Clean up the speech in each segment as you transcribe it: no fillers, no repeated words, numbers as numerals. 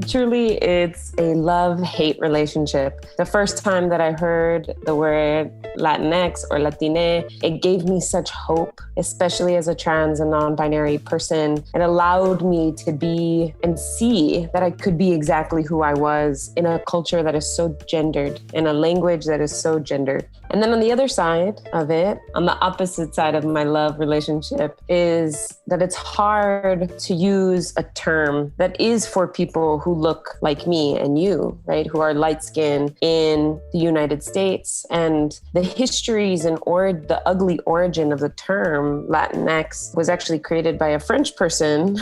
Truly, it's a love-hate relationship. The first time that I heard the word Latinx or Latine, it gave me such hope, especially as a trans and non-binary person. It allowed me to be and see that I could be exactly who I was in a culture that is so gendered, in a language that is so gendered. And then on the other side of it, on the opposite side of my love relationship, is that it's hard to use a term that is for people who look like me and you, right? Who are light-skinned in the United States. And the histories and the ugly origin of the term Latinx was actually created by a French person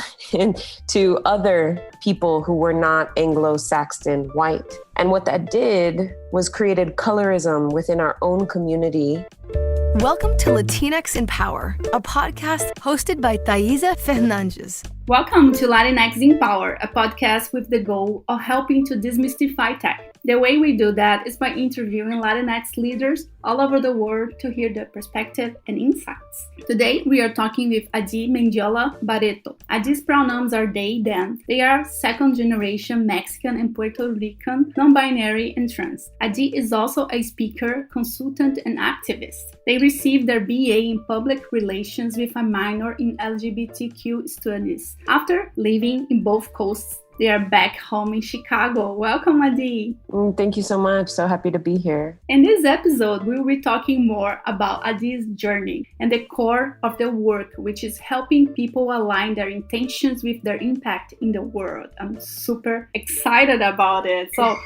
to other people who were not Anglo-Saxon white. And what that did was created colorism within our own community. Welcome to Latinx in Power, a podcast hosted by Thaisa Fernandes. Welcome to Latinx in Power, a podcast with the goal of helping to demystify tech. The way we do that is by interviewing Latinx leaders all over the world to hear their perspective and insights. Today, we are talking with Adi Mendiola Barreto. Adi's pronouns are they, them. They are second-generation Mexican and Puerto Rican, non-binary and trans. Adi is also a speaker, consultant, and activist. They received their BA in Public Relations with a minor in LGBTQ studies. After living in both coasts, they are back home in Chicago. Welcome, Adi. Thank you so much. So happy to be here. In this episode, we will be talking more about Adi's journey and the core of the work, which is helping people align their intentions with their impact in the world. I'm super excited about it. So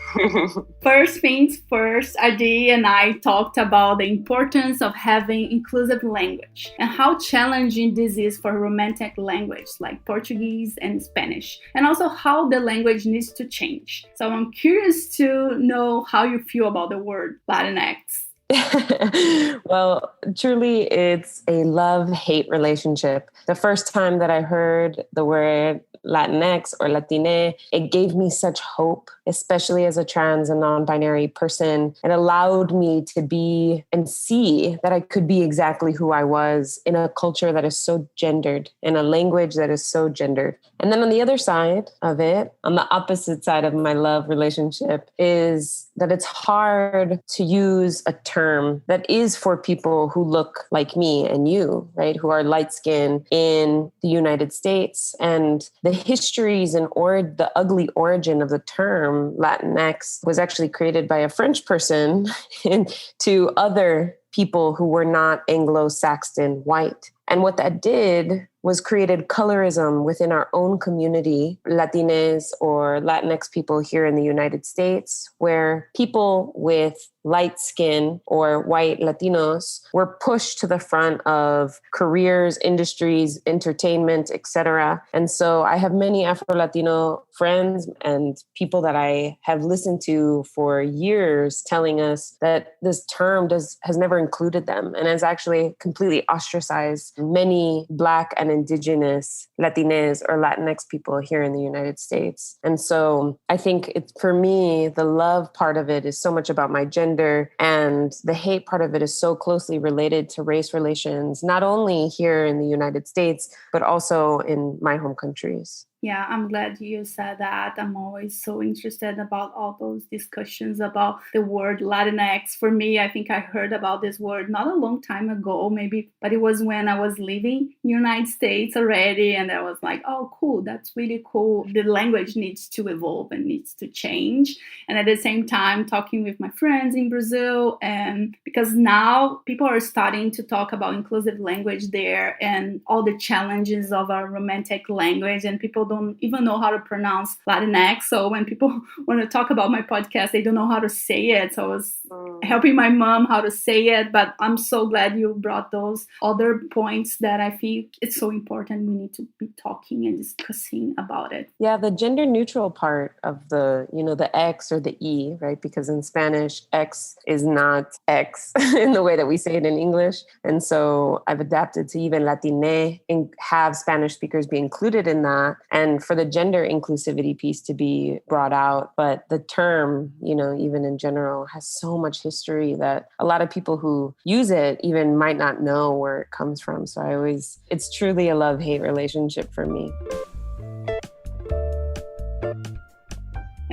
first things first, Adi and I talked about the importance of having inclusive language and how challenging this is for romantic language like Portuguese and Spanish, and also how the language needs to change. So I'm curious to know how you feel about the word Latinx. Well, truly, it's a love-hate relationship. The first time that I heard the word Latinx or Latine, it gave me such hope, especially as a trans and non-binary person. It allowed me to be and see that I could be exactly who I was in a culture that is so gendered, in a language that is so gendered. And then on the other side of it, on the opposite side of my love relationship, is that it's hard to use a term that is for people who look like me and you, right? Who are light-skinned in the United States. And the histories and the ugly origin of the term Latinx was actually created by a French person to other people who were not Anglo-Saxon white. And what that did was created colorism within our own community, Latines or Latinx people here in the United States, where people with light skin or white Latinos were pushed to the front of careers, industries, entertainment, etc. And so I have many Afro-Latino friends and people that I have listened to for years telling us that this term has never included them and has actually completely ostracized many Black and Indigenous Latines or Latinx people here in the United States. And so I think for me, the love part of it is so much about my gender, and the hate part of it is so closely related to race relations, not only here in the United States, but also in my home countries. Yeah, I'm glad you said that. I'm always so interested about all those discussions about the word Latinx. For me, I think I heard about this word not a long time ago, maybe, but it was when I was living in the United States already. And I was like, oh, cool, that's really cool. The language needs to evolve and needs to change. And at the same time, talking with my friends in Brazil, and because now people are starting to talk about inclusive language there and all the challenges of our romantic language, and people don't even know how to pronounce Latinx. So when people want to talk about my podcast, they don't know how to say it. So I was helping my mom how to say it. But I'm so glad you brought those other points that I think it's so important. We need to be talking and discussing about it. Yeah, the gender neutral part of the X or the E, right? Because in Spanish, X is not X in the way that we say it in English. And so I've adapted to even Latine and have Spanish speakers be included in that. And for the gender inclusivity piece to be brought out. But the term, even in general, has so much history that a lot of people who use it even might not know where it comes from. So it's truly a love-hate relationship for me.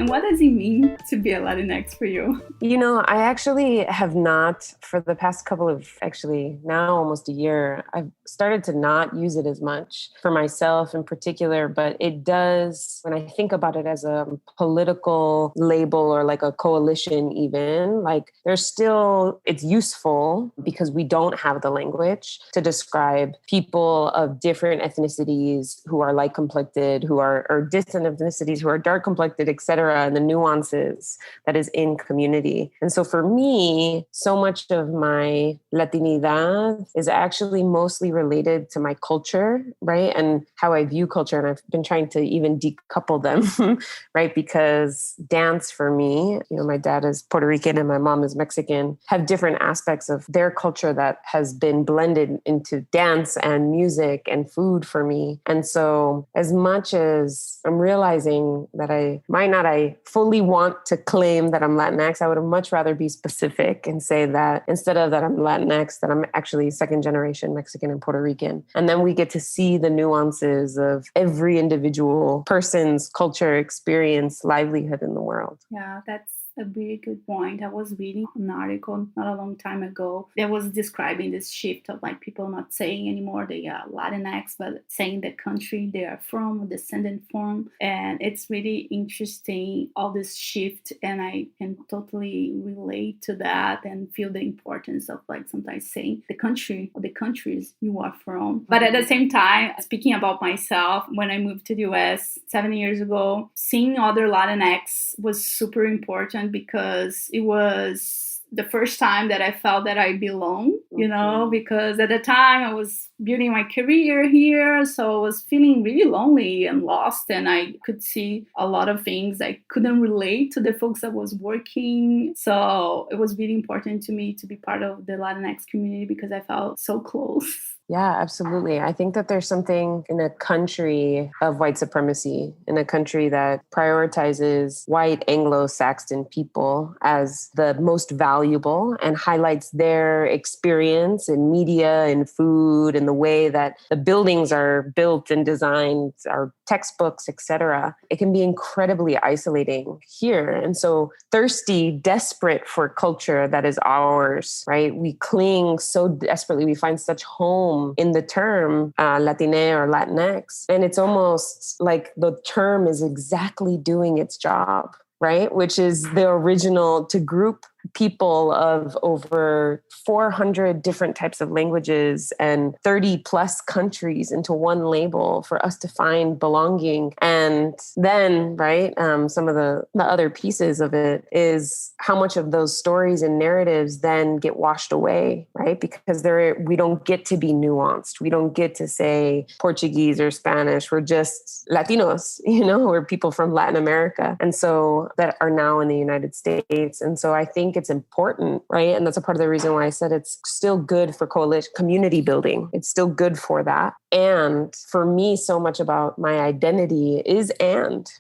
And what does it mean to be a Latinx for you? You know, I actually have not, for the past couple of, actually now almost a year, I've started to not use it as much for myself in particular, but it does, when I think about it as a political label or like a coalition even, like there's still, it's useful because we don't have the language to describe people of different ethnicities who are light complected, who are, or distant ethnicities who are dark complected, et cetera, and the nuances that is in community. And so for me, so much of my Latinidad is actually mostly related to my culture, right? And how I view culture. And I've been trying to even decouple them, right? Because dance for me, you know, my dad is Puerto Rican and my mom is Mexican, have different aspects of their culture that has been blended into dance and music and food for me. And so as much as I'm realizing that I fully want to claim that I'm Latinx, I would much rather be specific and say that instead of that I'm Latinx, that I'm actually second generation Mexican and Puerto Rican. And then we get to see the nuances of every individual person's culture, experience, livelihood in the world. Yeah, that's a really good point. I was reading an article not a long time ago that was describing this shift of like people not saying anymore they are Latinx, but saying the country they are from, or descendant from. And it's really interesting, all this shift. And I can totally relate to that and feel the importance of like sometimes saying the country or the countries you are from. But at the same time, speaking about myself, when I moved to the US 7 years ago, seeing other Latinx was super important because it was the first time that I felt that I belong, you know, because at the time I was building my career here. So I was feeling really lonely and lost. And I could see a lot of things I couldn't relate to the folks that was working. So it was really important to me to be part of the Latinx community because I felt so close. Yeah, absolutely. I think that there's something in a country of white supremacy, in a country that prioritizes white Anglo-Saxon people as the most valuable and highlights their experience in media and food and the way that the buildings are built and designed, our textbooks, etc. It can be incredibly isolating here. And so thirsty, desperate for culture that is ours, right? We cling so desperately. We find such home in the term Latine or Latinx. And it's almost like the term is exactly doing its job, right? Which is the original to group people of over 400 different types of languages and 30 plus countries into one label for us to find belonging. And then, right, some of the other pieces of it is how much of those stories and narratives then get washed away, right? Because we don't get to be nuanced. We don't get to say Portuguese or Spanish. We're just Latinos, you know, we're people from Latin America. And so that are now in the United States. And so I think it's important, right? And that's a part of the reason why I said it's still good for coalition community building. It's still good for that. And for me, so much about my identity is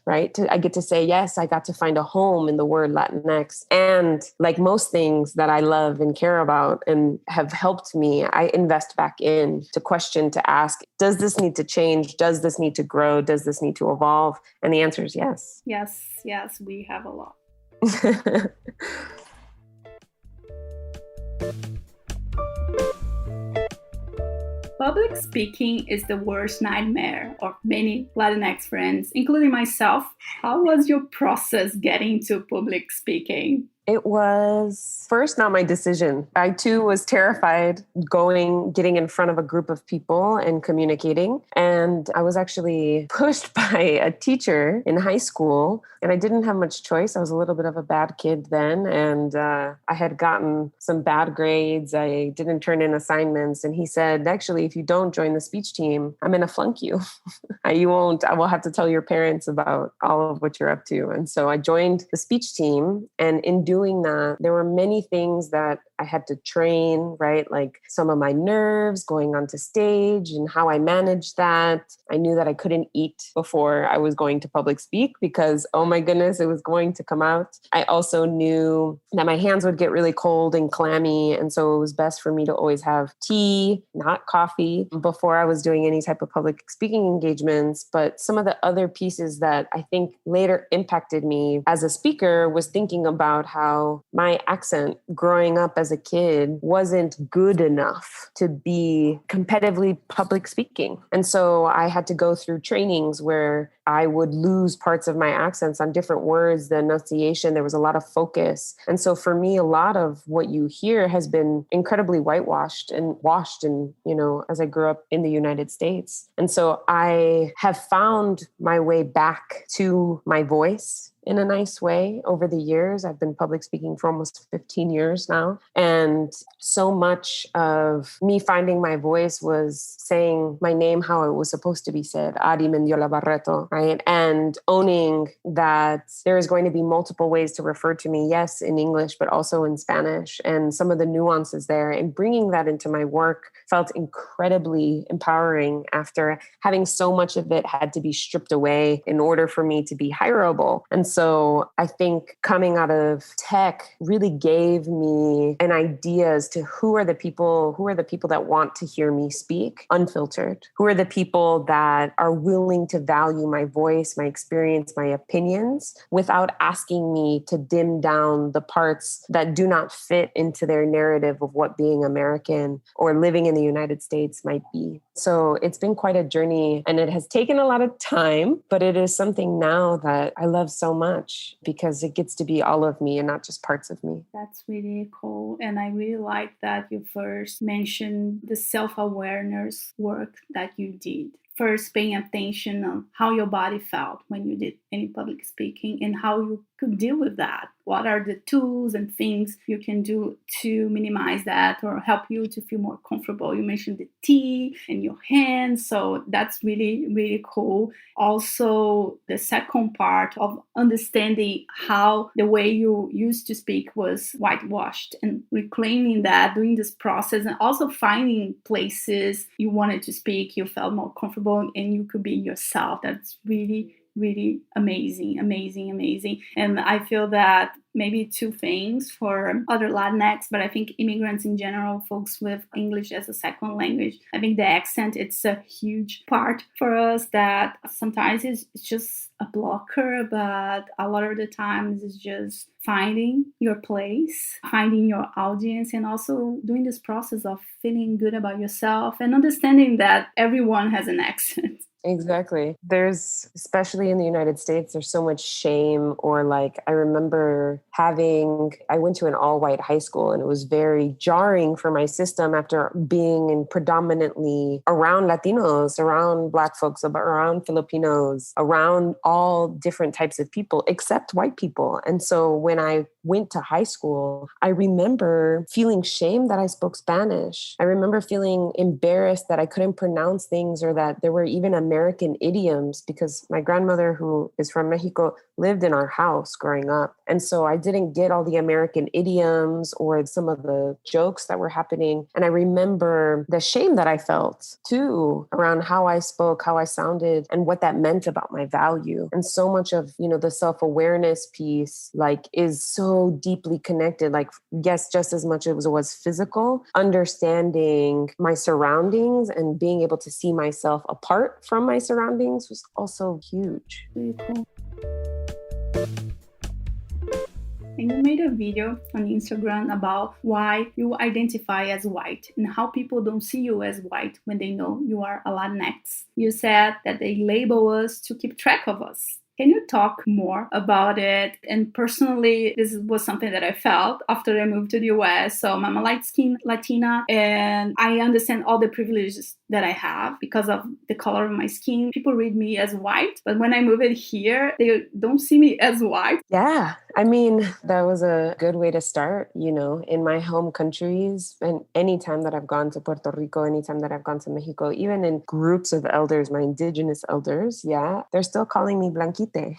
right? I get to say, yes, I got to find a home in the word Latinx. And like most things that I love and care about and have helped me, I invest back in to question, to ask, does this need to change? Does this need to grow? Does this need to evolve? And the answer is yes. Yes, we have a lot. Public speaking is the worst nightmare of many Latinx friends, including myself. How was your process getting to public speaking? It was first not my decision. I too was terrified getting in front of a group of people and communicating. And I was actually pushed by a teacher in high school, and I didn't have much choice. I was a little bit of a bad kid then, and I had gotten some bad grades. I didn't turn in assignments. And he said, actually, if you don't join the speech team, I'm going to flunk you. I will have to tell your parents about all of what you're up to. And so I joined the speech team, and in doing that, there were many things that I had to train, right? Like some of my nerves going onto stage and how I managed that. I knew that I couldn't eat before I was going to public speak because, oh my goodness, it was going to come out. I also knew that my hands would get really cold and clammy. And so it was best for me to always have tea, not coffee, before I was doing any type of public speaking engagements. But some of the other pieces that I think later impacted me as a speaker was thinking about how my accent growing up as a kid wasn't good enough to be competitively public speaking. And so I had to go through trainings where I would lose parts of my accents on different words, the enunciation, there was a lot of focus. And so for me, a lot of what you hear has been incredibly whitewashed and washed and, as I grew up in the United States. And so I have found my way back to my voice in a nice way over the years. I've been public speaking for almost 15 years now. And so much of me finding my voice was saying my name how it was supposed to be said, Adi Mendiola Barreto, right? And owning that there is going to be multiple ways to refer to me, yes, in English, but also in Spanish, and some of the nuances there. And bringing that into my work felt incredibly empowering after having so much of it had to be stripped away in order for me to be hireable. And so I think coming out of tech really gave me an idea as to who are the people that want to hear me speak unfiltered, who are the people that are willing to value my voice, my experience, my opinions without asking me to dim down the parts that do not fit into their narrative of what being American or living in the United States might be. So it's been quite a journey and it has taken a lot of time, but it is something now that I love so much because it gets to be all of me and not just parts of me. That's really cool. And I really like that you first mentioned the self-awareness work that you did. First, paying attention on how your body felt when you did any public speaking and how you could deal with that. What are the tools and things you can do to minimize that or help you to feel more comfortable? You mentioned the tea and your hands, so that's really, really cool. Also, the second part of understanding how the way you used to speak was whitewashed and reclaiming that, doing this process, and also finding places you wanted to speak, you felt more comfortable and you could be yourself. That's really, really amazing. And I feel that maybe two things for other Latinx, but I think immigrants in general, folks with English as a second language, I think the accent, it's a huge part for us that sometimes it's just a blocker, but a lot of the times it's just finding your place, finding your audience, and also doing this process of feeling good about yourself and understanding that everyone has an accent. Exactly. There's, especially in the United States, there's so much shame or I remember I went to an all-white high school and it was very jarring for my system after being in predominantly around Latinos, around Black folks, around Filipinos, around all different types of people except white people. And so when I went to high school, I remember feeling shame that I spoke Spanish. I remember feeling embarrassed that I couldn't pronounce things or that there were even American idioms because my grandmother, who is from Mexico, lived in our house growing up. And so I didn't get all the American idioms or some of the jokes that were happening. And I remember the shame that I felt too around how I spoke, how I sounded, and what that meant about my value. And so much of, the self-awareness piece, is so deeply connected. Yes, just as much as it was physical, understanding my surroundings and being able to see myself apart from my surroundings was also huge. Really cool. And you made a video on Instagram about why you identify as white and how people don't see you as white when they know you are a Latinx. You said that they label us to keep track of us. Can you talk more about it? And personally, this was something that I felt after I moved to the US. So I'm a light-skinned Latina, and I understand all the privileges that I have because of the color of my skin. People read me as white, but when I move it here, they don't see me as white. Yeah. I mean, that was a good way to start, in my home countries. And anytime that I've gone to Puerto Rico, anytime that I've gone to Mexico, even in groups of elders, my indigenous elders, they're still calling me Blanquite.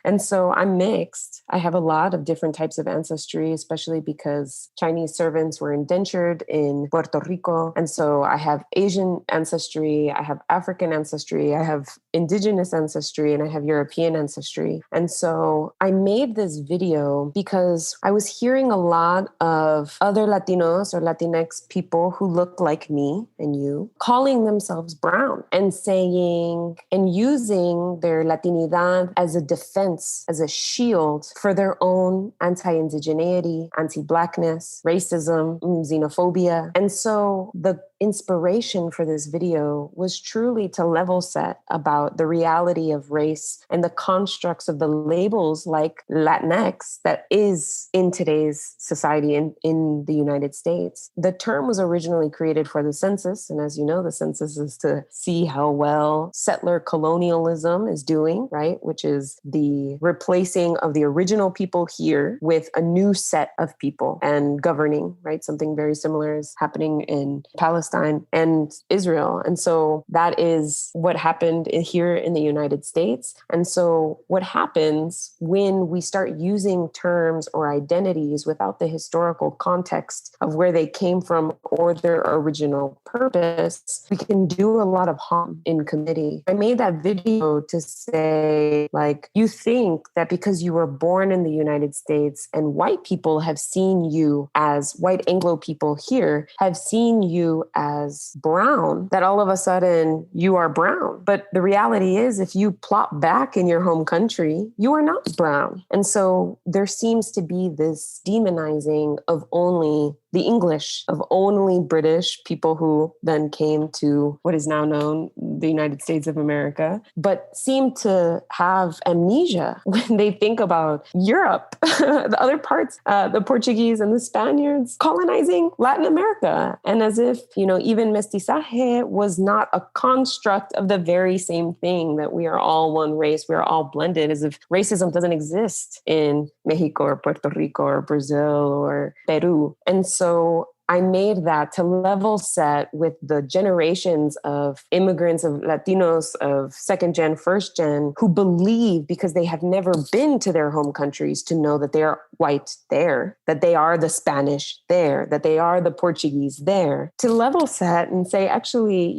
And so I'm mixed. I have a lot of different types of ancestry, especially because Chinese servants were indentured in Puerto Rico. And so I have Asian ancestry, I have African ancestry, I have indigenous ancestry, and I have European ancestry. And so I made this video because I was hearing a lot of other Latinos or Latinx people who look like me and you calling themselves brown and saying and using their Latinidad as a defense, as a shield for their own anti-indigeneity, anti-Blackness, racism, xenophobia. And so the inspiration for this video was truly to level set about the reality of race and the constructs of the labels like Latinx that is in today's society in the United States. The term was originally created for the census. And as you know, the census is to see how well settler colonialism is doing, right? Which is the replacing of the original people here with a new set of people and governing, right? Something very similar is happening in Palestine and Israel. And so that is what happened here in the United States. And so what happens when we start using terms or identities without the historical context of where they came from or their original purpose, we can do a lot of harm in community. I made that video to say, you think that because you were born in the United States and white people have seen you as white Anglo people here have seen you as brown, that all of a sudden you are brown. But the reality is, if you plop back in your home country, you are not brown. And so there seems to be this demonizing of only the English, of only British people who then came to what is now known the United States of America, but seem to have amnesia when they think about Europe, the other parts, the Portuguese and the Spaniards colonizing Latin America. And as if, even mestizaje was not a construct of the very same thing, that we are all one race, we are all blended, as if racism doesn't exist in Mexico or Puerto Rico or Brazil or Peru. And so I made that to level set with the generations of immigrants, of Latinos, of second gen, first gen, who believe, because they have never been to their home countries, to know that they are white there, that they are the Spanish there, that they are the Portuguese there, to level set and say, actually,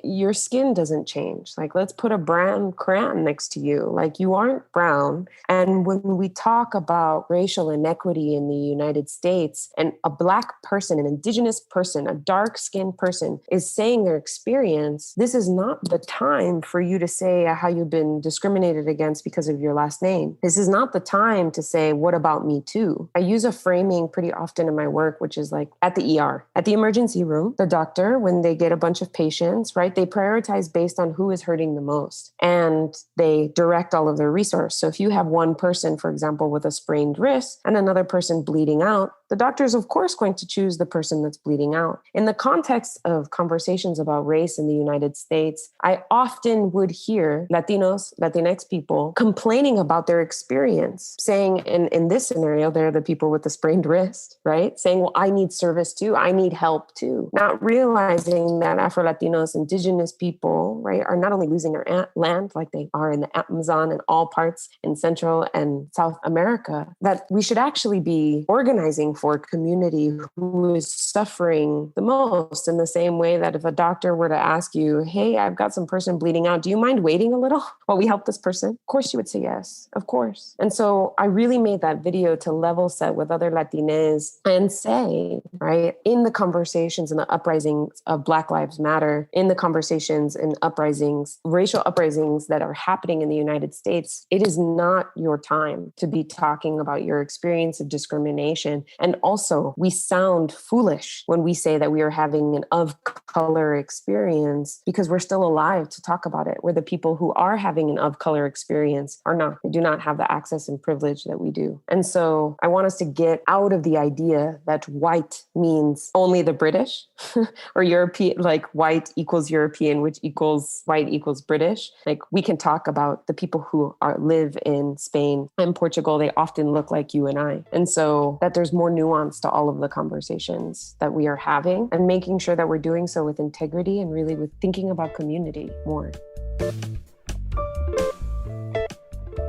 your skin doesn't change. Let's put a brown crayon next to you. You aren't brown. And when we talk about racial inequity in the United States, and a Black person, an indigenous person, a dark-skinned person is saying their experience, this is not the time for you to say how you've been discriminated against because of your last name. This is not the time to say, what about me too? I use a framing pretty often in my work, which is at the ER, at the emergency room, the doctor, when they get a bunch of patients, right, they prioritize based on who is hurting the most, and they direct all of their resources. So if you have one person, for example, with a sprained wrist and another person bleeding out, the doctor is, of course, going to choose the person that's bleeding out. In the context of conversations about race in the United States, I often would hear Latinos, Latinx people complaining about their experience, saying, in this scenario, they're the people with the sprained wrist, right? Saying, well, I need service too. I need help too. Not realizing that Afro-Latinos, indigenous people, right, are not only losing their land like they are in the Amazon and all parts in Central and South America, that we should actually be organizing for a community who is suffering the most, in the same way that if a doctor were to ask you, hey, I've got some person bleeding out, do you mind waiting a little while we help this person? Of course you would say yes, of course. And so I really made that video to level set with other Latinas and say, right, in the conversations and the uprisings of Black Lives Matter, in the conversations and uprisings, racial uprisings that are happening in the United States, it is not your time to be talking about your experience of discrimination. And also, we sound foolish when we say that we are having an of color experience, because we're still alive to talk about it. We're the people who are having having an of color experience are not. They do not have the access and privilege that we do. And so I want us to get out of the idea that white means only the British or European, like white equals European, which equals white equals British. Like we can talk about the people who live in Spain and Portugal. They often look like you and I. And so that there's more nuance to all of the conversations that we are having and making sure that we're doing so with integrity and really with thinking about community more.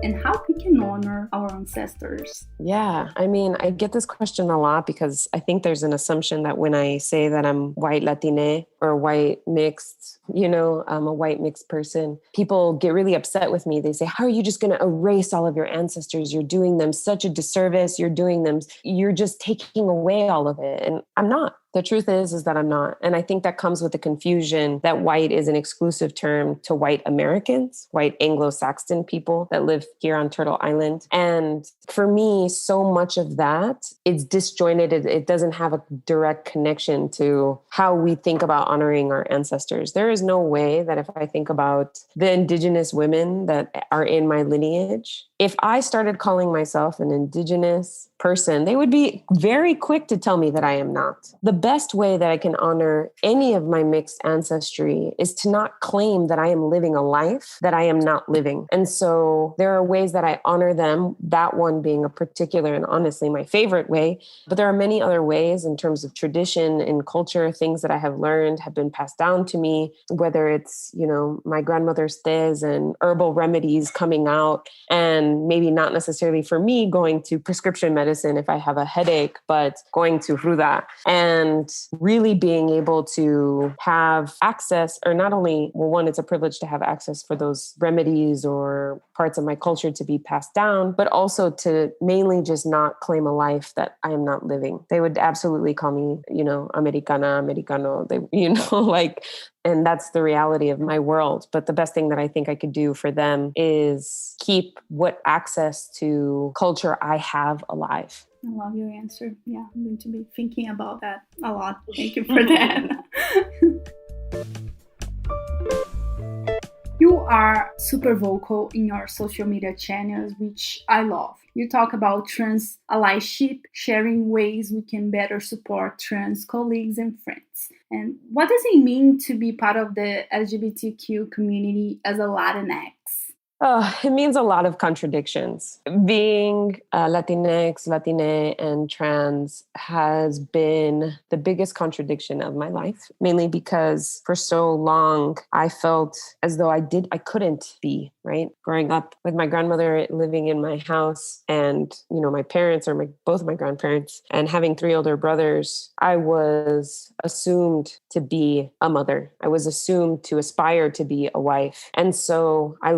And how we can honor our ancestors. Yeah, I mean, I get this question a lot because I think there's an assumption that when I say that I'm white Latine or white mixed, I'm a white mixed person, people get really upset with me. They say, how are you just going to erase all of your ancestors? You're doing them such a disservice. You're just taking away all of it. And I'm not. The truth is that I'm not. And I think that comes with the confusion that white is an exclusive term to white Americans, white Anglo-Saxon people that live here on Turtle Island. And for me, so much of that, it's disjointed. It doesn't have a direct connection to how we think about honoring our ancestors. There is no way that if I think about the indigenous women that are in my lineage, if I started calling myself an indigenous person, they would be very quick to tell me that I am not. The best way that I can honor any of my mixed ancestry is to not claim that I am living a life that I am not living. And so there are ways that I honor them, that one being a particular and honestly my favorite way. But there are many other ways in terms of tradition and culture, things that I have learned have been passed down to me, whether it's, my grandmother's tés and herbal remedies coming out, and maybe not necessarily for me going to prescription medicine if I have a headache, but going to ruda and really being able to have access, or not only, well, one, it's a privilege to have access for those remedies or parts of my culture to be passed down, but also to mainly just not claim a life that I am not living. They would absolutely call me, Americana, Americano, and that's the reality of my world. But the best thing that I think I could do for them is keep what access to culture I have alive. I love your answer. Yeah, I'm going to be thinking about that a lot. Thank you for that. You are super vocal in your social media channels, which I love. You talk about trans allyship, sharing ways we can better support trans colleagues and friends. And what does it mean to be part of the LGBTQ community as a Latinx? It means a lot of contradictions. Being Latinx, Latine, and trans has been the biggest contradiction of my life, mainly because for so long I felt as though I couldn't be, right? Growing up with my grandmother living in my house and, my parents or both my grandparents, and having 3 older brothers, I was assumed to be a mother. I was assumed to aspire to be a wife. And so I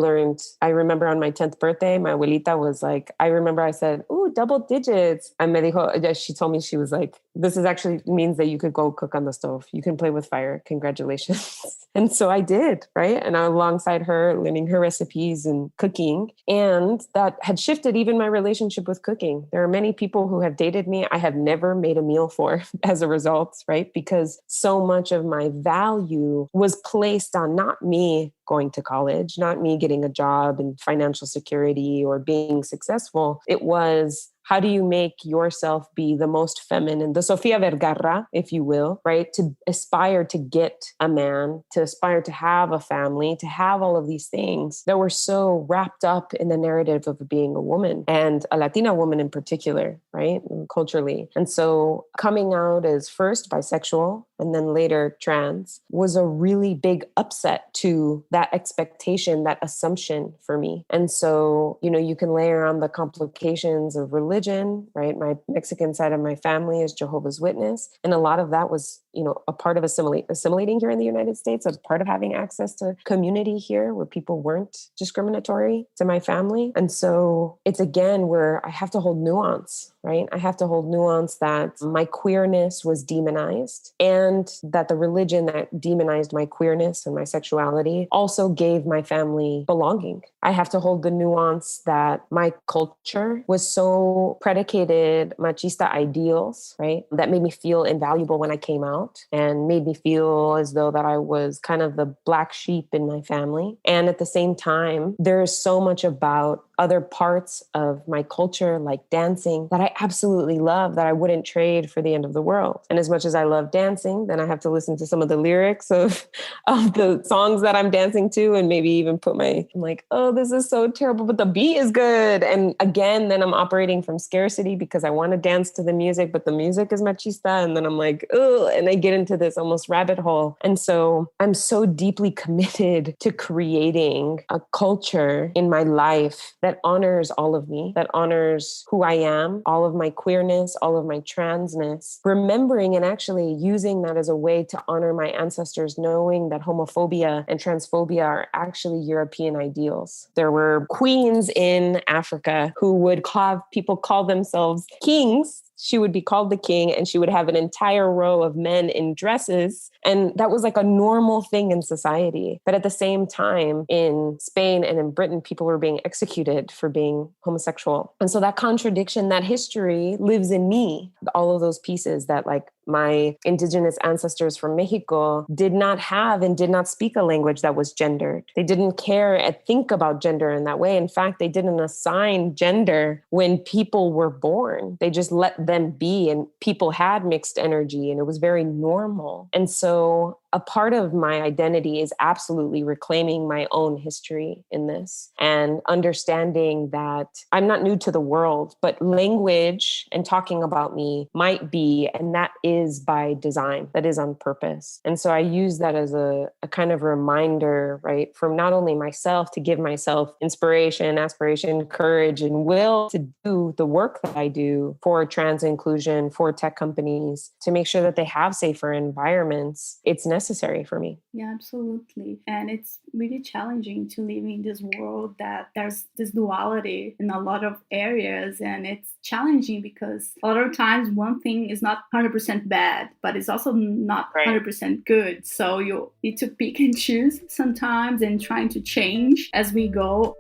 remember on my 10th birthday, my abuelita was like, I said, ooh, double digits. And she told me, she was like, this is actually means that you could go cook on the stove. You can play with fire. Congratulations. And so I did, right? And alongside her, learning her recipes and cooking. And that had shifted even my relationship with cooking. There are many people who have dated me I have never made a meal for as a result, right? Because so much of my value was placed on not me going to college, not me getting a job and financial security or being successful. It was, how do you make yourself be the most feminine, the Sofia Vergara, if you will, right? To aspire to get a man, to aspire to have a family, to have all of these things that were so wrapped up in the narrative of being a woman, and a Latina woman in particular, right? Culturally. And so coming out as first bisexual and then later trans was a really big upset to that expectation, that assumption for me. And so, you can layer on the complications of religion, right? My Mexican side of my family is Jehovah's Witness. And a lot of that was, a part of assimilating here in the United States, a part of having access to community here where people weren't discriminatory to my family. And so it's again where I have to hold nuance, right? I have to hold nuance that my queerness was demonized and that the religion that demonized my queerness and my sexuality also gave my family belonging. I have to hold the nuance that my culture was so predicated machista ideals, right? That made me feel invaluable when I came out. out and made me feel as though that I was kind of the black sheep in my family. And at the same time, there is so much about other parts of my culture, like dancing, that I absolutely love, that I wouldn't trade for the end of the world. And as much as I love dancing, then I have to listen to some of the lyrics of the songs that I'm dancing to, and maybe even I'm like, oh, this is so terrible, but the beat is good. And again, then I'm operating from scarcity because I want to dance to the music, but the music is machista. And then I'm like, oh, and I get into this almost rabbit hole. And so I'm so deeply committed to creating a culture in my life that honors all of me, that honors who I am, all of my queerness, all of my transness, remembering and actually using that as a way to honor my ancestors, knowing that homophobia and transphobia are actually European ideals. There were queens in Africa who would have people call themselves kings. She would be called the king, and she would have an entire row of men in dresses. And that was like a normal thing in society. But at the same time, in Spain and in Britain, people were being executed for being homosexual. And so that contradiction, that history lives in me. All of those pieces that like my indigenous ancestors from Mexico did not have and did not speak a language that was gendered. They didn't care and think about gender in that way. In fact, they didn't assign gender when people were born. They just let them be, and people had mixed energy, and it was very normal. And so a part of my identity is absolutely reclaiming my own history in this and understanding that I'm not new to the world, but language and talking about me might be, and that is by design, that is on purpose. And so I use that as a kind of reminder, right, from not only myself to give myself inspiration, aspiration, courage, and will to do the work that I do for trans inclusion, for tech companies, to make sure that they have safer environments. It's necessary for me. Yeah, absolutely. And it's really challenging to live in this world that there's this duality in a lot of areas. And it's challenging because a lot of times one thing is not 100% bad, but it's also not 100% good. So you need to pick and choose sometimes and trying to change as we go.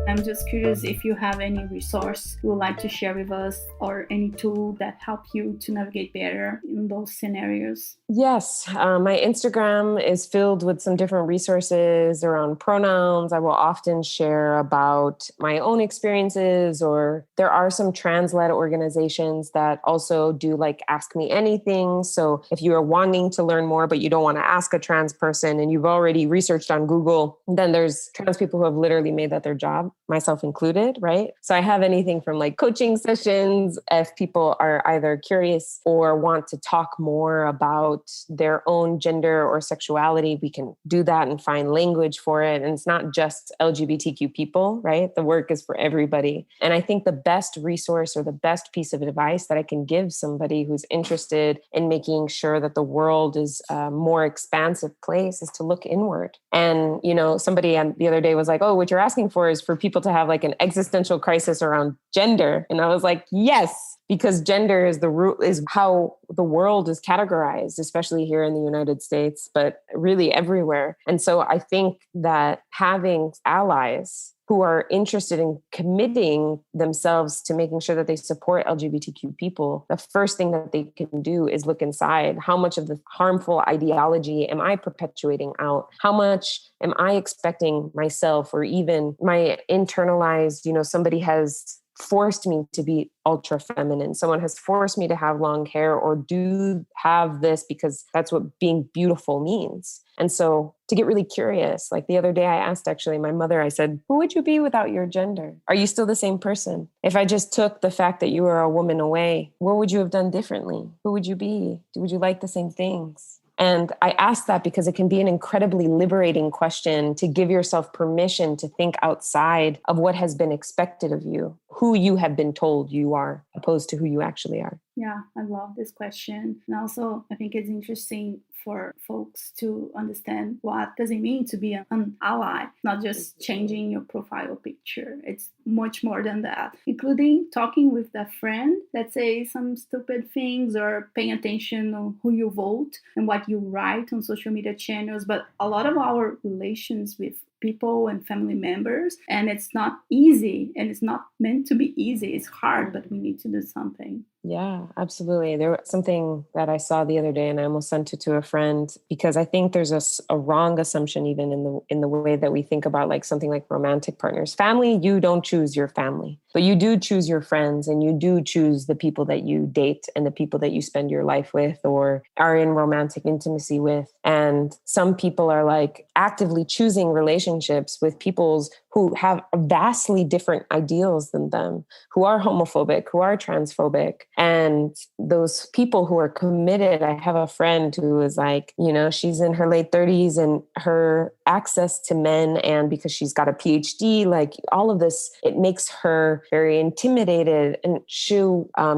I'm just curious if you have any resource you would like to share with us, or any tool that help you to navigate better in those scenarios. Yes, my Instagram is filled with some different resources around pronouns. I will often share about my own experiences, or there are some trans-led organizations that also do like Ask Me Anything. So if you are wanting to learn more, but you don't want to ask a trans person and you've already researched on Google, then there's trans people who have literally made that their job, myself included, right? So I have anything from like coaching sessions if people are either curious or want to talk more about their own gender or sexuality. We can do that and find language for it. And it's not just LGBTQ people, right? The work is for everybody. And I think the best resource or the best piece of advice that I can give somebody who's interested in making sure that the world is a more expansive place is to look inward. And, you know, somebody the other day was like, oh, what you're asking for is for people to have like an existential crisis around gender. And I was like, yes, because gender is the root, is how the world is categorized, especially here in the United States, but really everywhere. And so I think that having allies who are interested in committing themselves to making sure that they support LGBTQ people, the first thing that they can do is look inside. How much of the harmful ideology am I perpetuating out? How much am I expecting myself, or even my internalized, somebody has forced me to be ultra feminine. Someone has forced me to have long hair or do have this because that's what being beautiful means. And so to get really curious, like the other day I asked actually my mother, I said, who would you be without your gender? Are you still the same person? If I just took the fact that you were a woman away, what would you have done differently? Who would you be? Would you like the same things? And I ask that because it can be an incredibly liberating question to give yourself permission to think outside of what has been expected of you, who you have been told you are, opposed to who you actually are. Yeah, I love this question. And also, I think it's interesting for folks to understand what does it mean to be an ally, not just changing your profile picture. It's much more than that, including talking with that friend that says some stupid things, or paying attention on who you vote and what you write on social media channels. But a lot of our relations with people and family members, and it's not easy, and it's not meant to be easy. It's hard, but we need to do something. Yeah, absolutely. There was something that I saw the other day, and I almost sent it to a friend, because I think there's a wrong assumption even in the way that we think about like something like romantic partners. Family, you don't choose your family, but you do choose your friends, and you do choose the people that you date and the people that you spend your life with or are in romantic intimacy with. And some people are like actively choosing relationships with peoples who have vastly different ideals than them, who are homophobic, who are transphobic. And those people who are committed, I have a friend who is like, she's in her late 30s, and her access to men, and because she's got a PhD, like all of this, it makes her very intimidated and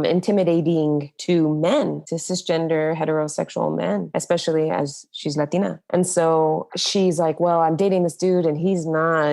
intimidating to men, to cisgender heterosexual men, especially as she's Latina. And so she's like, well, I'm dating this dude and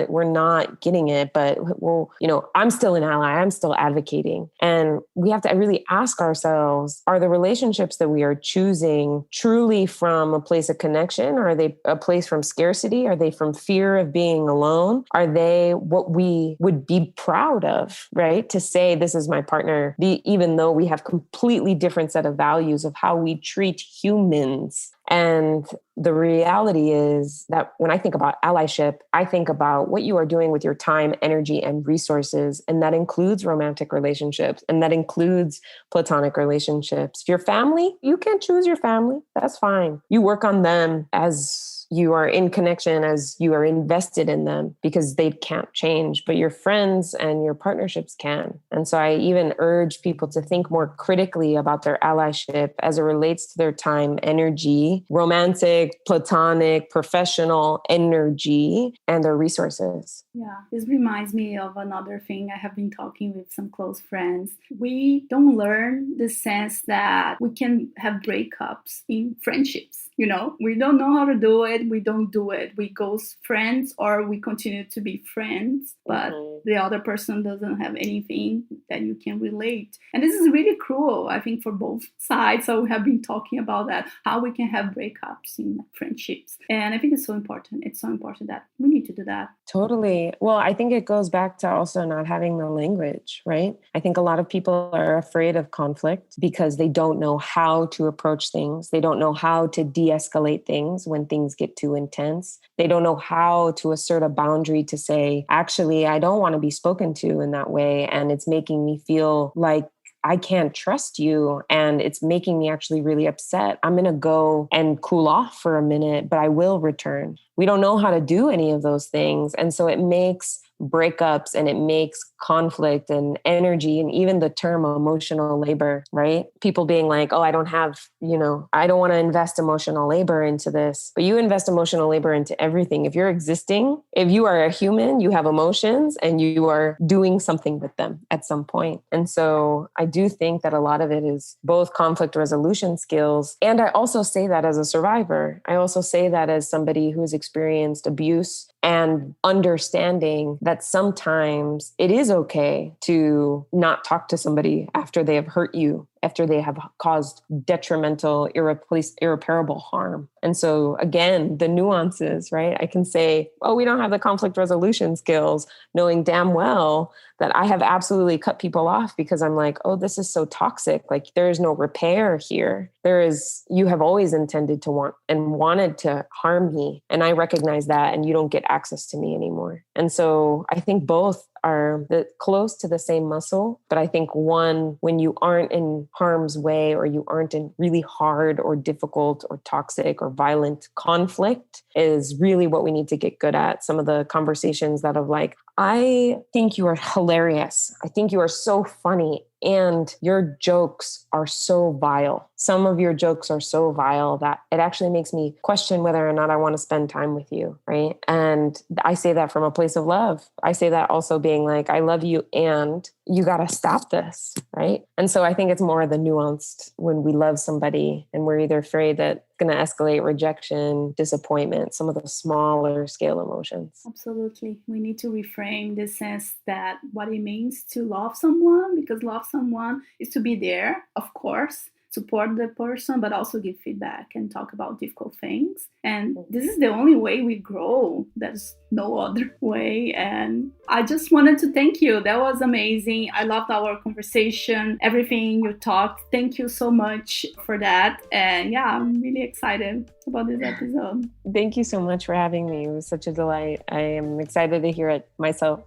we're not getting it, but well, I'm still an ally. I'm still advocating. And we have to really ask ourselves, are the relationships that we are choosing truly from a place of connection? Or are they a place from scarcity? Are they from fear of being alone? Are they what we would be proud of, right? To say, this is my partner, even though we have completely different set of values of how we treat humans. And the reality is that when I think about allyship, I think about what you are doing with your time, energy, and resources. And that includes romantic relationships, and that includes platonic relationships. If your family, you can't choose your family. That's fine. You work on them as you are in connection, as you are invested in them, because they can't change, but your friends and your partnerships can. And so I even urge people to think more critically about their allyship as it relates to their time, energy, romantic, platonic, professional energy, and their resources. Yeah, this reminds me of another thing. I have been talking with some close friends. We don't learn the sense that we can have breakups in friendships. We don't know how to do it. We don't do it. We go friends, or we continue to be friends, but the other person doesn't have anything that you can relate. And this is really cruel, I think, for both sides. So we have been talking about that, how we can have breakups in friendships. And I think it's so important. It's so important that we need to do that. Totally. Well, I think it goes back to also not having the language, right? I think a lot of people are afraid of conflict because they don't know how to approach things. They don't know how to de-escalate things when things get too intense. They don't know how to assert a boundary to say, actually, I don't want to be spoken to in that way. And it's making me feel like I can't trust you, and it's making me actually really upset. I'm going to go and cool off for a minute, but I will return. We don't know how to do any of those things. And so it makes breakups, and it makes conflict and energy, and even the term emotional labor, right? People being like, oh, I don't want to invest emotional labor into this. But you invest emotional labor into everything. If you're existing, if you are a human, you have emotions, and you are doing something with them at some point. And so I do think that a lot of it is both conflict resolution skills. And I also say that as a survivor. I also say that as somebody who's experienced abuse, and understanding that sometimes it is okay to not talk to somebody after they have hurt you, after they have caused detrimental, irreparable harm. And so again, the nuances, right? I can say, oh, we don't have the conflict resolution skills, knowing damn well that I have absolutely cut people off because I'm like, oh, this is so toxic. Like there is no repair here. You have always intended to want and wanted to harm me. And I recognize that, and you don't get access to me anymore. And so I think both are close to the same muscle. But I think one, when you aren't in harm's way, or you aren't in really hard or difficult or toxic or violent conflict, is really what we need to get good at. Some of the conversations that have like, I think you are hilarious. I think you are so funny. And your jokes are so vile. Some of your jokes are so vile that it actually makes me question whether or not I want to spend time with you, right? And I say that from a place of love. I say that also being like, I love you and you got to stop this, right? And so I think it's more the nuanced when we love somebody and we're either afraid that it's going to escalate rejection, disappointment, some of the smaller scale emotions. Absolutely. We need to reframe the sense that what it means to love someone, because love someone is to be there, of course, support the person, but also give feedback and talk about difficult things. And this is the only way we grow. There's no other way. And I just wanted to thank you. That was amazing. I loved our conversation, everything you talked. Thank you so much for that. And yeah, I'm really excited about this episode. Thank you so much for having me. It was such a delight. I am excited to hear it myself.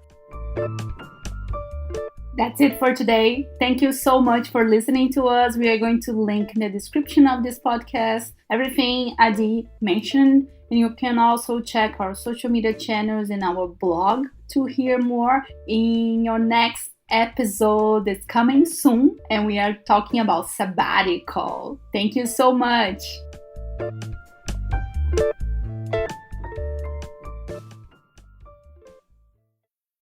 That's it for today. Thank you so much for listening to us. We are going to link in the description of this podcast everything Adi mentioned. And you can also check our social media channels and our blog to hear more. In your next episode that's coming soon, and we are talking about sabbatical. Thank you so much.